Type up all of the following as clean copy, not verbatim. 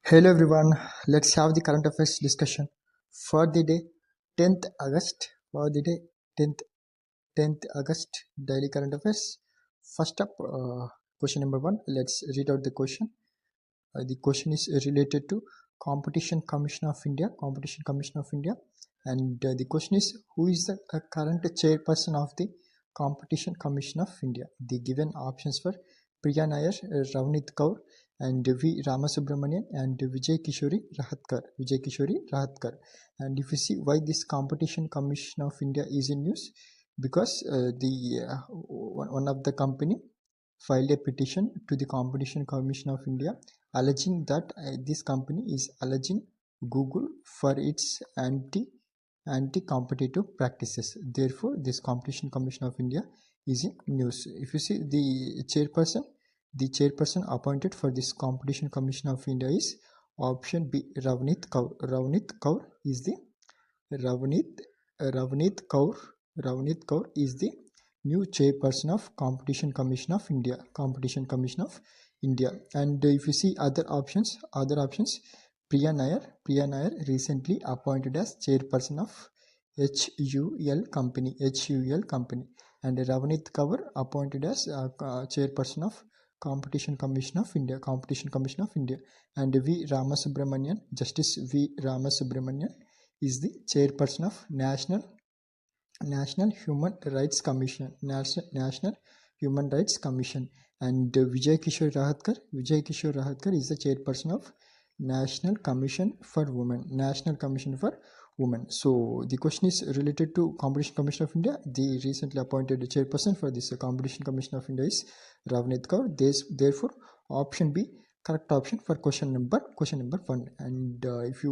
Hello everyone, let's have the current affairs discussion for the day 10th August. For the day 10th August daily current affairs. First up, question number 1. Let's read out the question. The question is related to Competition Commission of India. Competition Commission of India, and the question is, who is the current chairperson of the Competition Commission of India? The given options were Priya Nair, Ravneet Kaur, and V. Ramasubramanian, and Vijay Kishori Rahatkar. And if you see why this Competition Commission of India is in news, because one of the company filed a petition to the Competition Commission of India alleging that this company is alleging Google for its anti-competitive practices. Therefore, this Competition Commission of India is in news. If you see the chairperson appointed for this Competition Commission of India is option B, Ravneet Kaur. Ravneet Kaur is the new chairperson of Competition Commission of India. And if you see other options, Priya Nair recently appointed as chairperson of HUL company, and Ravneet Kaur appointed as chairperson of Competition Commission of India, and Justice V. Ramasubramanian is the chairperson of National Human Rights Commission, and Vijay Kishore Rahatkar is the chairperson of National Commission for Women. So the question is related to Competition Commission of India. The recently appointed chairperson for this Competition Commission of India is Ravneet Kaur. Therefore, option B, correct option for question number 1. And if we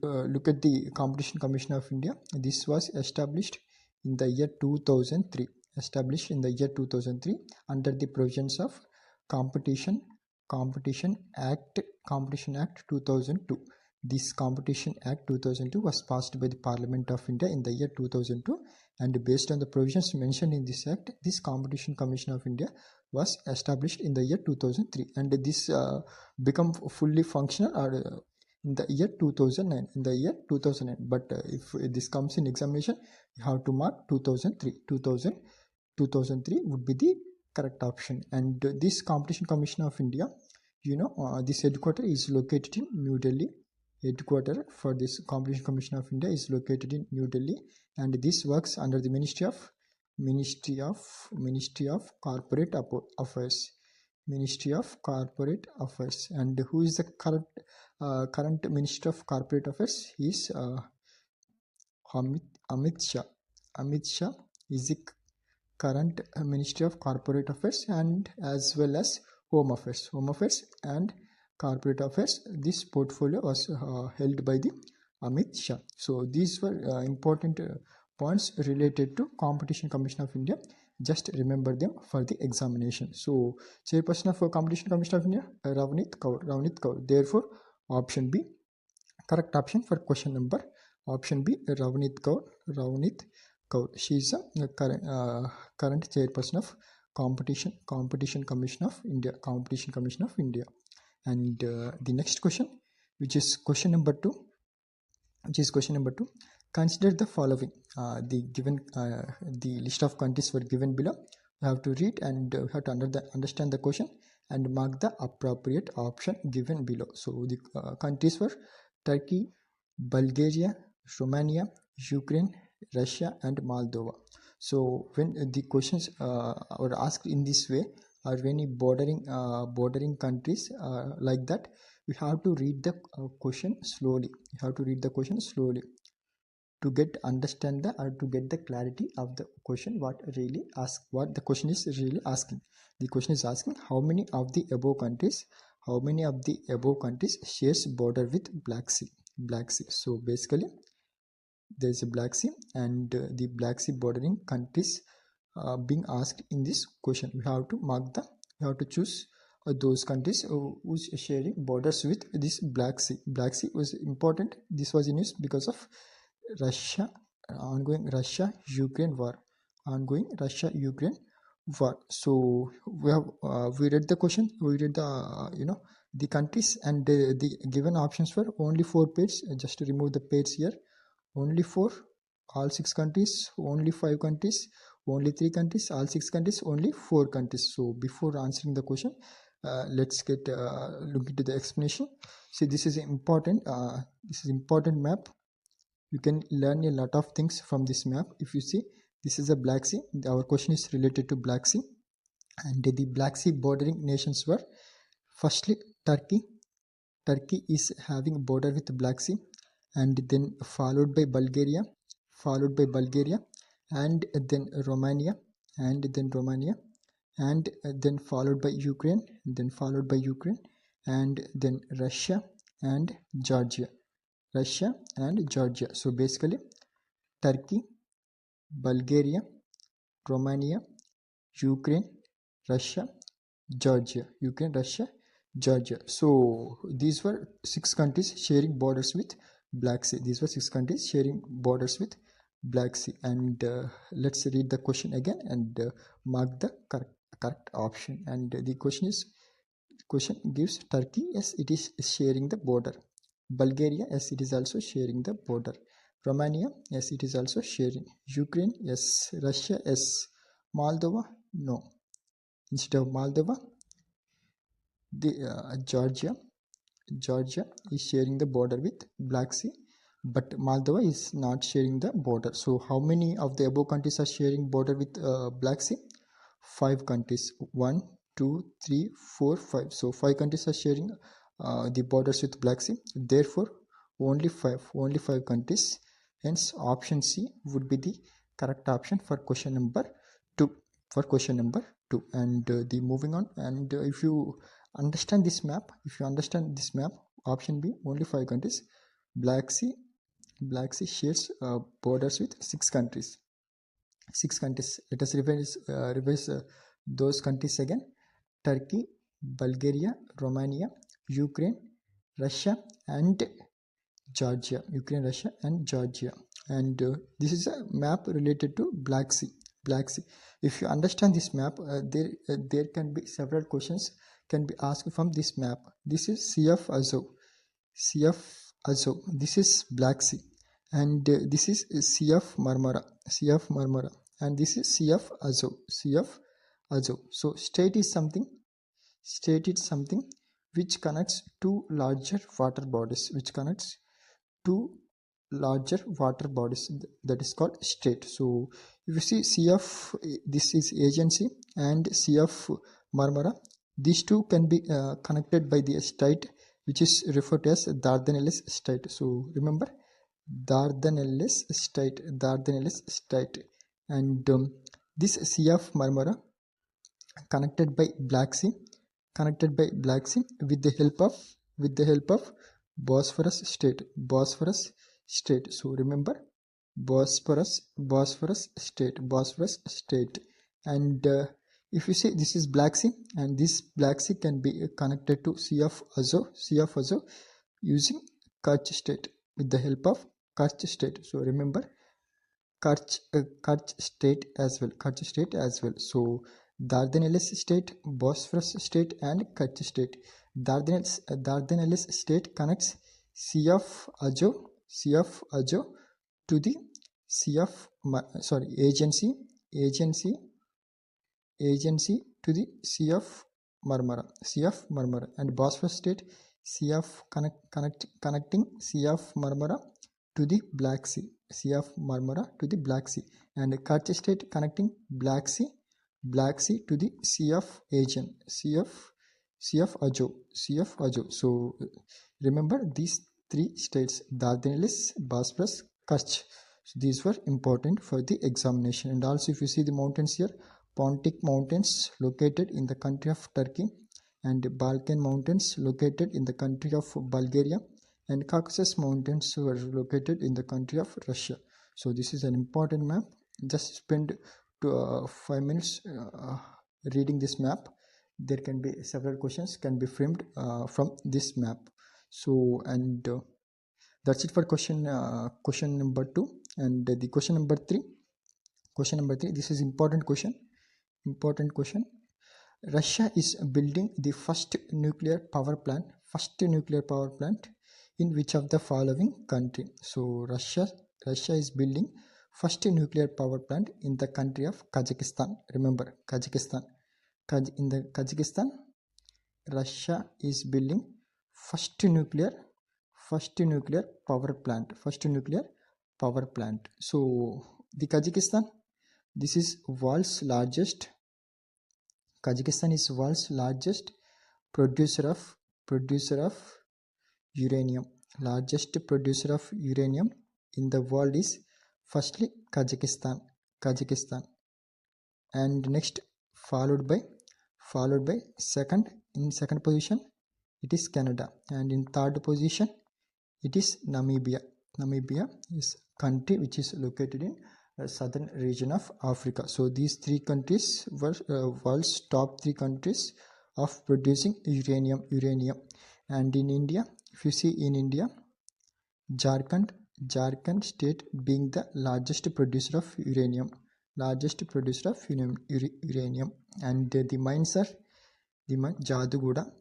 look at the Competition Commission of India, this was established in the year 2003. Under the provisions of Competition Act 2002. This Competition Act 2002 was passed by the Parliament of India in the year 2002, and based on the provisions mentioned in this act, this Competition Commission of India was established in the year 2003, and this become fully functional in the year 2009. But if this comes in examination, you have to mark 2003. 2003 would be the correct option. And this Competition Commission of India, this headquarter is located in New Delhi. Headquarter for this Competition Commission of India is located in New Delhi, and this works under the Ministry of Corporate Affairs. And who is the current Minister of Corporate Affairs? He is Amit Shah. Amit Shah is the current Ministry of Corporate Affairs, and as well as Home Affairs and Corporate Affairs. This portfolio was held by the Amit Shah. So these were important points related to Competition Commission of India. Just remember them for the examination. So chairperson of Competition Commission of India, Ravneet Kaur. Therefore, option B, correct option for question number option B, Ravneet Kaur. She is the current chairperson of Competition Commission of India. And the next question, which is question number 2. Consider the following. The list of countries were given below. You have to read and you have to understand the question and mark the appropriate option given below. So the countries were Turkey, Bulgaria, Romania, Ukraine, Russia, and Moldova. So when the questions are asked in this way, or any bordering countries like that, we have to read the question slowly. To get the clarity of the question, what the question is really asking. The question is asking how many of the above countries shares border with Black Sea. So basically there is a Black Sea, and the Black Sea bordering countries being asked in this question. We have to choose those countries who's sharing borders with this Black Sea. Black Sea was important. This was in use because of ongoing Russia-Ukraine war. what. So we read the question, we read the the countries, and the given options were only 4 pairs. Just to remove the pairs here, only 4, all 6 countries, only 5 countries, only 3 countries, all 6 countries, only 4 countries. So before answering the question, let's get look into the explanation. See, this is important map. You can learn a lot of things from this map. If you see, this is a Black Sea. Our question is related to Black Sea, and the Black Sea bordering nations were, firstly, Turkey. Turkey is having a border with the Black Sea, and then followed by Bulgaria, and then Romania, and then followed by Ukraine, and then Russia and Georgia. So basically, Turkey, Bulgaria, Romania, Ukraine, Russia, Georgia. So these were 6 countries sharing borders with Black Sea. And let's read the question again and mark the correct option. And the question gives Turkey, yes, it is sharing the border. Bulgaria, yes, it is also sharing the border. Romania, yes, it is also sharing. Ukraine, yes. Russia, yes. Moldova, no. Instead of Moldova, the Georgia is sharing the border with Black Sea, but Moldova is not sharing the border. So how many of the above countries are sharing border with Black Sea? 5 countries. 1, 2, 3, 4, 5. So 5 countries are sharing the borders with Black Sea. Therefore, only 5 countries. Hence, option C would be the correct option for question number 2. And the moving on, and if you understand this map, option B, only 5 countries. Black Sea shares borders with 6 countries. Let us revise those countries again. Turkey, Bulgaria, Romania, Ukraine, Russia and Georgia. And this is a map related to Black Sea. If you understand this map, there can be several questions can be asked from this map. This is Sea of Azov. This is Black Sea, and this is Sea of Marmara. And this is Sea of Azov. So state is something which connects two larger water bodies. That is called state. So if you see Sea of, this is agency, and Sea of Marmara, these two can be connected by the strait, which is referred to as Dardanelles Strait. So remember, Dardanelles Strait. And this Sea of Marmara connected by Black Sea with the help of Bosphorus Strait. So remember, Bosphorus Strait. And if you say this is Black Sea, and this Black Sea can be connected to Sea of Azov using Kerch Strait, with the help of Kerch Strait. So remember, Kerch Strait as well. So Dardanelles Strait, Bosphorus Strait and Kerch Strait. Dardanelles Strait connects Sea of Azov to the agency to the Sea of Marmara. And Bosphorus Strait, connecting Sea of Marmara to the Black Sea. And Kerch Strait connecting Black Sea to the Sea of Aegean. Sea of Azov. So remember these 3 states: Dardanelles, Bosphorus, Kerch. So these were important for the examination. And also, if you see the mountains here, Pontic Mountains located in the country of Turkey, and Balkan Mountains located in the country of Bulgaria, and Caucasus Mountains were located in the country of Russia. So this is an important map. Just spend 5 minutes reading this map. There can be several questions can be framed from this map. So, and that's it for question number 2. And the question number 3. This is important question. Important question. Russia is building the first nuclear power plant in which of the following country? So Russia is building first nuclear power plant in the country of Kazakhstan. Remember, Kazakhstan. In the Kazakhstan, Russia is building first nuclear power plant. So the Kazakhstan, this is world's largest. Kazakhstan is world's largest producer of uranium. Largest producer of uranium in the world is firstly Kazakhstan, and next followed by second position it is Canada, and in third position it is Namibia. Namibia is country which is located in southern region of Africa. So these three countries were world's top 3 countries of producing uranium. And in India, if you see in India, Jharkhand state being the largest producer of uranium, and the mines are Jadugoda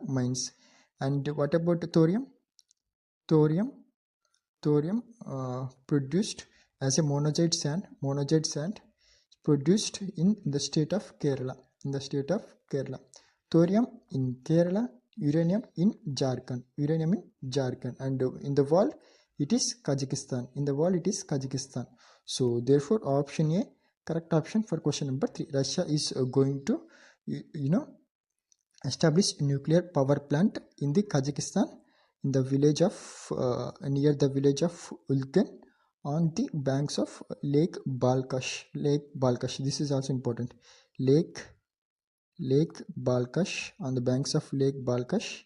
mines. And what about thorium? Thorium produced as a monazite sand produced in the state of Kerala. Thorium in Kerala, uranium in Jharkhand, and in the world it is Kazakhstan. So therefore option A, correct option for question number 3. Russia is going to establish nuclear power plant in the Kazakhstan, in the village of near the village of Ulkan, on the banks of Lake Balkhash. This is also important. Lake Balkhash, on the banks of Lake Balkhash.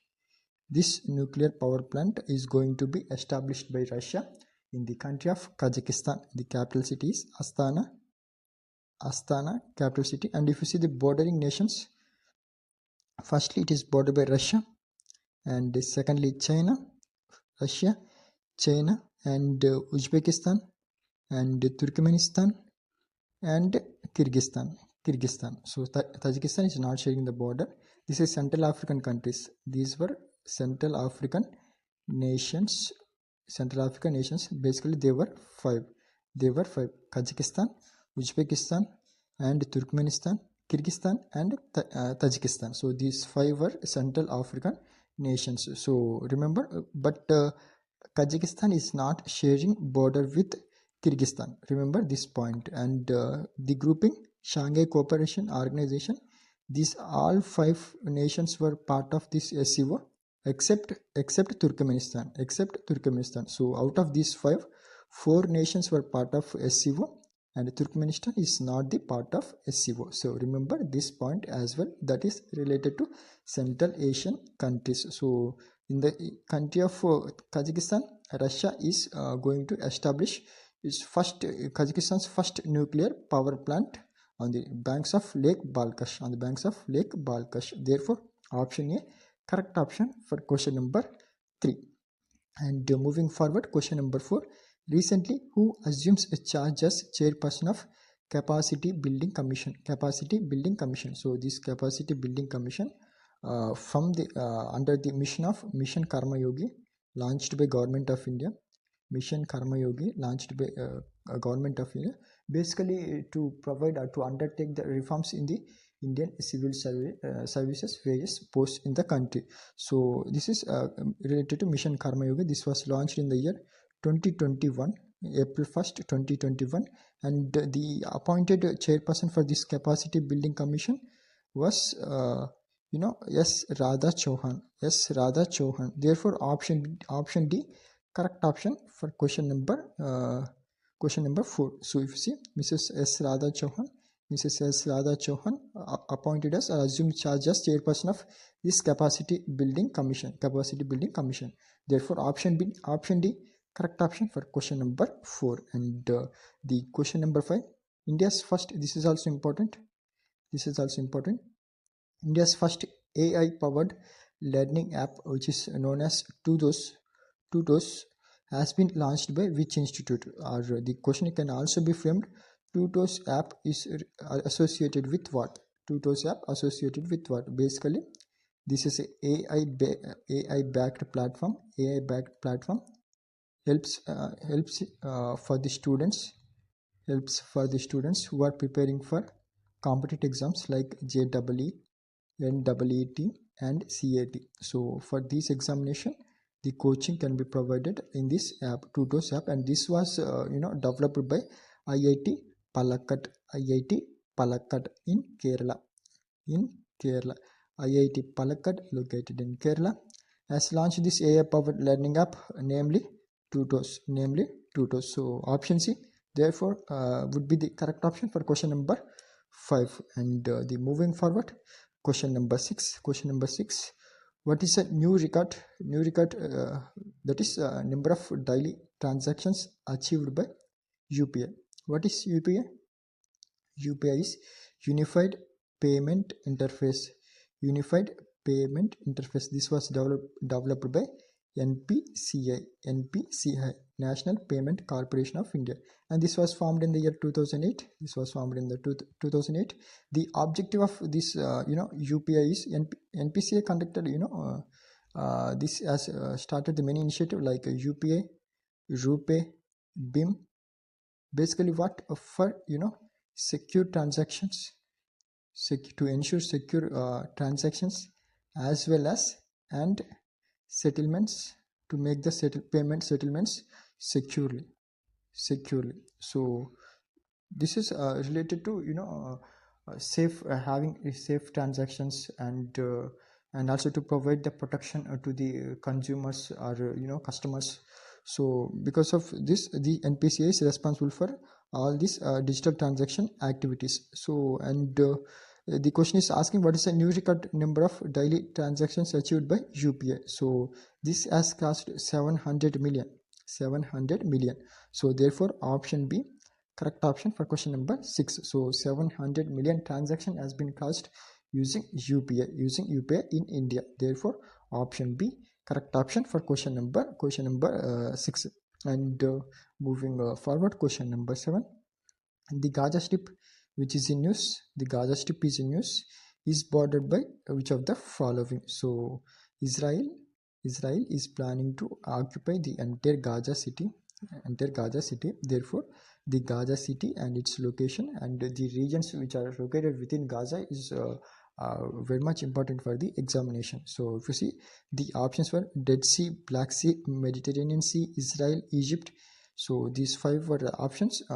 This nuclear power plant is going to be established by Russia in the country of Kazakhstan. The capital city is Astana, capital city. And if you see the bordering nations, firstly it is bordered by Russia, and secondly China, and Uzbekistan, and Turkmenistan, and Kyrgyzstan. So Tajikistan is not sharing the border. This is Central African countries. These were Central African nations. Basically they were five. Kazakhstan, Uzbekistan, and Turkmenistan, Kyrgyzstan, and Tajikistan. So these 5 were Central African nations. So remember, but Kazakhstan is not sharing border with Kyrgyzstan. Remember this point. And the grouping Shanghai Cooperation Organization, these all 5 nations were part of this SCO except Turkmenistan. So out of these 5, 4 nations were part of SCO, and Turkmenistan is not the part of SCO. So remember this point as well, that is related to Central Asian countries. So in the country of Kazakhstan, Russia is going to establish Kazakhstan's first nuclear power plant on the banks of Lake Balkhash. Therefore option A, correct option for question number 3. And moving forward, question number 4. Recently, who assumes a charge as chairperson of Capacity Building Commission? So this Capacity Building Commission from the under the Mission Karma Yogi, launched by Government of India. Government of India, basically to provide or to undertake the reforms in the Indian civil services various posts in the country. So this is related to Mission Karma Yogi. This was launched in the year 2021, April 1st, 2021, and the appointed chairperson for this Capacity Building Commission was S. Radha Chauhan. Therefore option D, correct option for question number 4. So if you see Mrs. S. Radha Chauhan appointed as or assumed charge as chairperson of this Capacity Building Commission. Therefore option D, correct option for question number 4. And the question number 5, India's first, this is also important, India's first AI powered learning app, which is known as Tudos, has been launched by which institute? Or the question can also be framed, Tutos app is associated with what? Tutos app associated with what? Basically, this is a AI backed platform. AI backed platform helps for the students, who are preparing for competitive exams like JEE, NEET, and CAT. So for this examination, the coaching can be provided in this app, Tutos app, and this was developed by IIT Palakkad, in Kerala. IIT Palakkad, located in Kerala, has launched this AI-powered learning app, namely Tutos. So option C, therefore, would be the correct option for question number 5. And the moving forward, question number 6. What is a new record? That is number of daily transactions achieved by UPI. What is UPI? UPI is Unified Payment Interface. This was developed by NPCI, National Payment Corporation of India, and this was formed in the year 2008. The objective of this UPI is NPCI conducted this has started the many initiative like UPI, RuPay, BIM. Basically, what for secure transactions, to ensure secure transactions, as well as and settlements, to make the payment settlements securely. So this is related to safe having safe transactions, and also to provide the protection to the consumers or customers. So because of this, the NPCI is responsible for all these digital transaction activities. So and the question is asking what is the new record number of daily transactions achieved by UPI. So this has crossed 700 million. So therefore option B, correct option for question number 6. So 700 million transaction has been crossed using UPI in India. Therefore option B, correct option for question number 6. And moving forward, question number 7. The Gaza Strip, which is in news, is bordered by which of the following? So Israel is planning to occupy the entire Gaza city. Therefore the Gaza city and its location and the regions which are located within Gaza is very much important for the examination. So if you see, the options were Dead Sea, Black Sea, Mediterranean Sea, Israel, Egypt. So these 5 were the options. We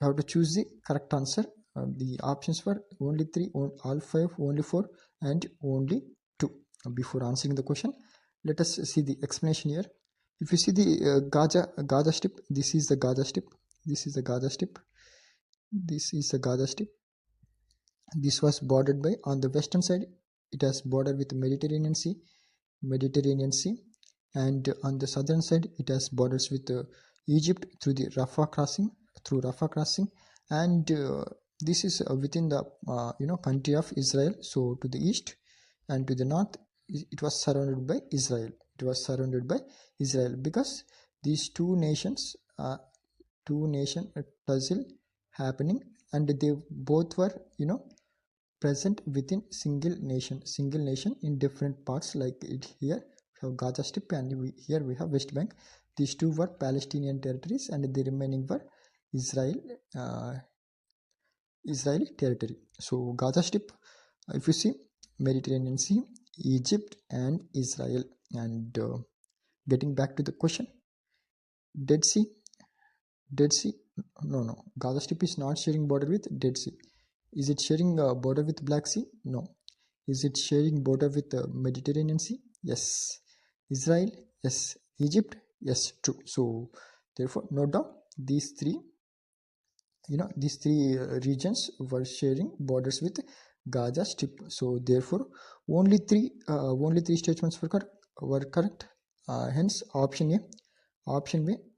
have to choose the correct answer. The options were only 3, all 5, only 4, and only 2. Before answering the question, let us see the explanation here. If you see the Gaza Strip, this is the Gaza Strip. This was bordered by, on the western side, it has border with Mediterranean Sea, and on the southern side, it has borders with Egypt through the Rafah crossing, and this is within the country of Israel. So to the east and to the north, it was surrounded by Israel. Because these two nations tussle happening, and they both were present within single nation in different parts. Like it here we have Gaza Strip, and here we have West Bank. These two were Palestinian territories, and the remaining were Israeli territory. So Gaza Strip, if you see, Mediterranean Sea, Egypt, and Israel. And getting back to the question, Dead Sea, no, Gaza Strip is not sharing border with Dead Sea. Is it sharing a border with Black Sea? No. Is it sharing border with the Mediterranean Sea? Yes. Israel? Yes. Egypt? Yes. True. So therefore note down these three regions were sharing borders with Gaza Strip. So therefore only three statements were correct. Hence option A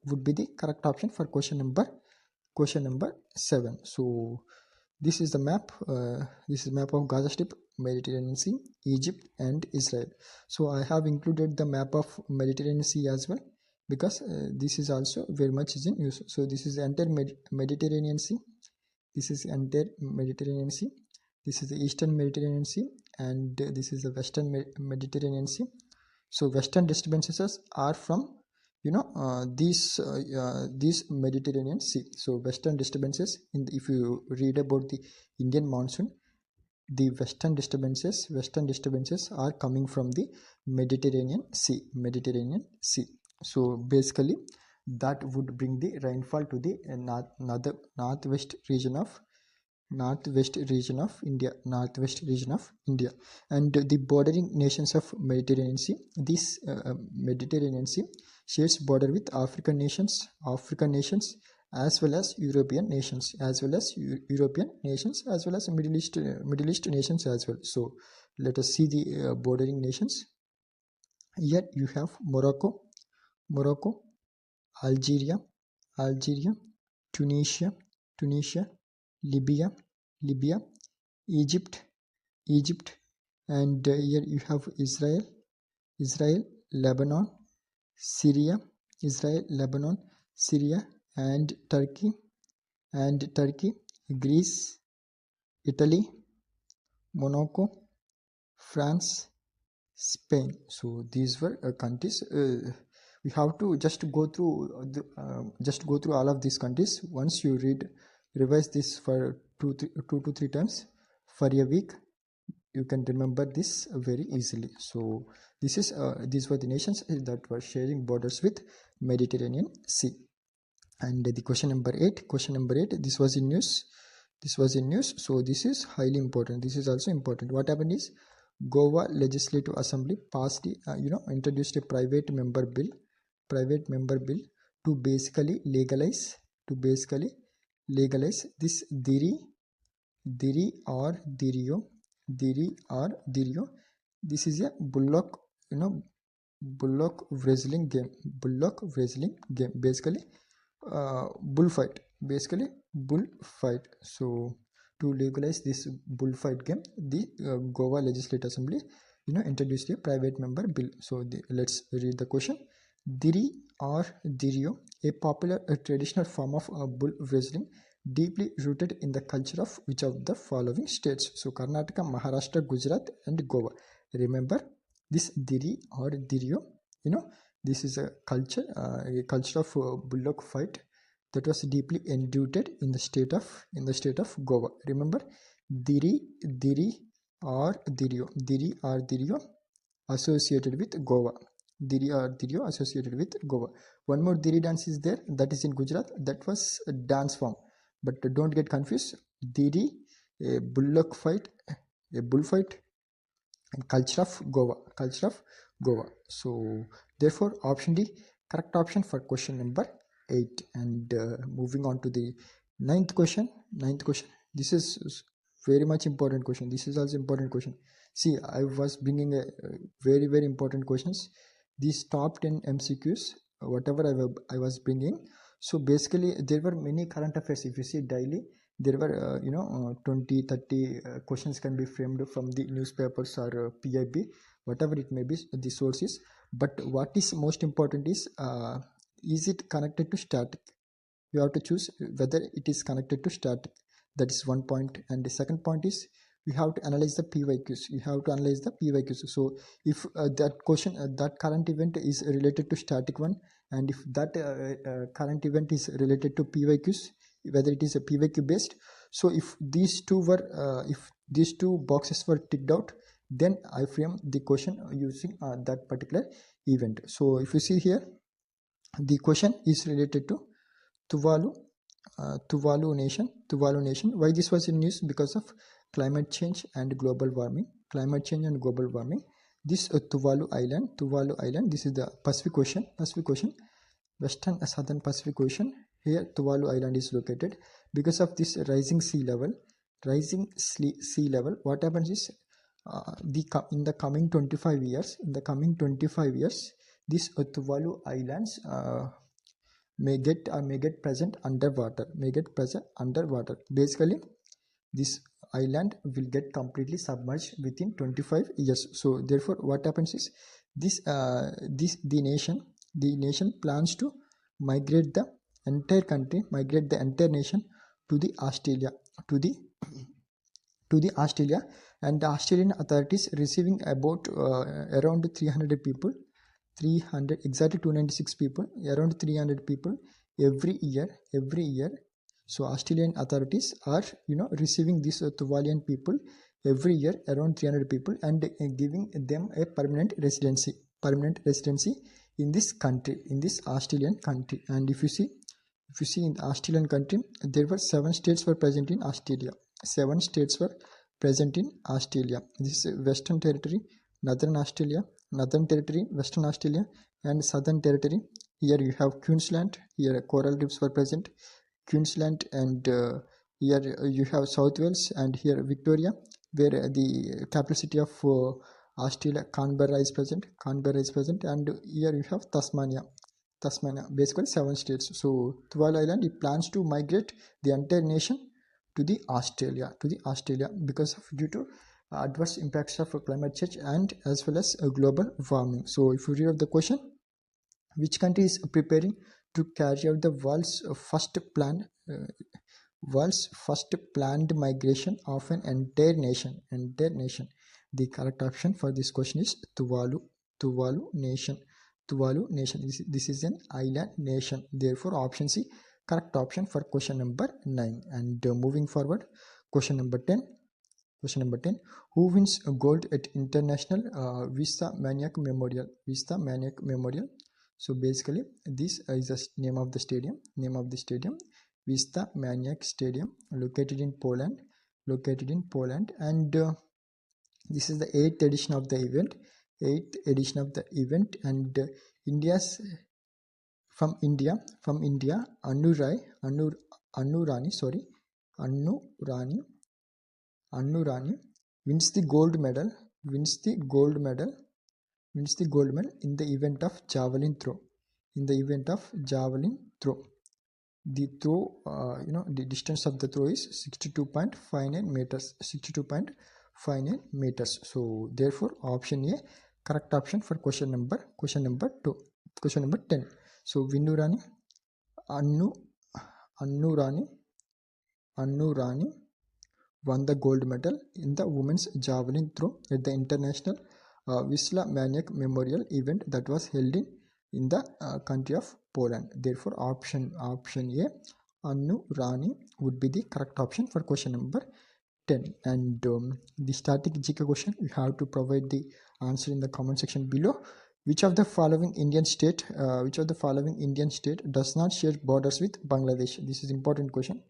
would be the correct option for question number 7. So this is the map. This is map of Gaza Strip, Mediterranean Sea, Egypt, and Israel. So I have included the map of Mediterranean Sea as well, because this is also very much is in use. So this is the entire Mediterranean Sea, This is entire Mediterranean Sea. This is the Eastern Mediterranean Sea, and this is the Western Mediterranean Sea. So western disturbances are from these Mediterranean Sea. So western disturbances if you read about the Indian monsoon, the western disturbances are coming from the Mediterranean Sea. So basically that would bring the rainfall to the northwest region of India, and the bordering nations of Mediterranean Sea. This Mediterranean Sea shares border with African nations, as well as European nations, as well as Middle East nations as well. So let us see the bordering nations. Here you have Morocco, Algeria, Tunisia, Libya, Egypt, and here you have Israel, Lebanon, Syria, and Turkey, Greece, Italy, Monaco, France, Spain. So these were countries. We have to just go through all of these countries. Once you revise this for two to three times for a week, you can remember this very easily. So these were the nations that were sharing borders with Mediterranean Sea. And the question number 8, this was in news. So this is highly important. This is also important. What happened is Goa Legislative Assembly passed introduced a private member bill to basically legalize this diri or dirio. This is a bullock wrestling game. Basically bullfight. So to legalize this bullfight game, the Goa Legislative Assembly introduced a private member bill. So let's read the question. Diri or dirio, a popular traditional form of bull wrestling, deeply rooted in the culture of which of the following states? So Karnataka, Maharashtra, Gujarat, and Goa. Remember this diri or dirio, this is a culture of bullock fight that was deeply enrooted in the state of Goa. Remember, diri or dirio associated with Goa. Associated with Goa. One more diri dance is there, that is in Gujarat. That was a dance form, but don't get confused. Diri, a bullfight, and culture of Goa. So therefore option D, correct option for question number 8. And moving on to the ninth question. This is very much important question. This is also important question. See, I was bringing a very important questions. These top 10 MCQs, whatever I was bringing. So basically there were many current affairs. If you see daily, there were 20-30 questions can be framed from the newspapers or PIB, whatever it may be the sources. But what is most important is it connected to static? You have to choose whether it is connected to static. That is one point. And the second point is we have to analyze the PYQs. So if that question, that current event is related to static one, and if that current event is related to PYQs, whether it is a PYQ based. So if these two boxes were ticked out, then I frame the question using that particular event. So if you see here, the question is related to Tuvalu nation. Why this was in news? Because of climate change and global warming. This Tuvalu Island. This is the Pacific Ocean. Western and Southern Pacific Ocean. Here Tuvalu Island is located. Because of this rising sea level, what happens is in the coming 25 years, this Tuvalu Islands may get present underwater. Basically, this island will get completely submerged within 25 years. So therefore, what happens is the nation plans to migrate the entire nation to the Australia. to the Australia, and the Australian authorities receiving about around 300 people, 300 exactly 296 people, around 300 people every year. So Australian authorities are receiving these Tuvaluan people every year, around 300 people, and giving them a permanent residency in this country, in this Australian country. And if you see in the Australian country, there were 7 states were present in Australia. 7 states were present in Australia. This is Western Territory, Northern Australia, Northern Territory, Western Australia, and Southern Territory. Here you have Queensland. Here coral reefs were present, Queensland, and here you have South Wales, and here Victoria, where the capital city of Australia, Canberra is present, and here you have Tasmania, basically 7 states. So Tuvalu Island, it plans to migrate the entire nation to the Australia because of due to adverse impacts of climate change and as well as global warming. So if you read out the question, which country is preparing to carry out the world's first planned migration of an entire nation? The correct option for this question is Tuvalu nation. This is an island nation. Therefore, option C, correct option for question number 9. And moving forward, question number 10. Who wins gold at International Vista Maniac Memorial? So basically, this is the name of the stadium. Vista Maniac Stadium, located in Poland. And this is the 8th edition of the event. And from India, Annu Rani wins the gold medal in the event of javelin throw. The throw, the distance of the throw is 62.59 meters. So therefore, option A, correct option for question number 10. So Annu Rani won the gold medal in the women's javelin throw at the International Wisla Maniac Memorial event that was held in the country of Poland. Therefore, option A, Annu Rani, would be the correct option for question number 10. And the static GK question, you have to provide the answer in the comment section below. Which of the following Indian state does not share borders with Bangladesh? This is important question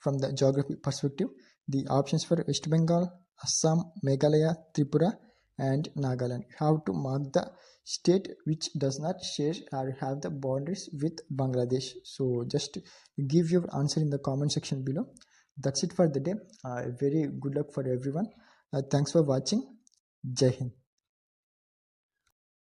from the geography perspective. The options for West Bengal, Assam, Meghalaya, Tripura, and Nagaland. You have to mark the state which does not share or have the boundaries with Bangladesh. So just give your answer in the comment section below. That's it for the day. Very good luck for everyone. Thanks for watching. Jai Hind.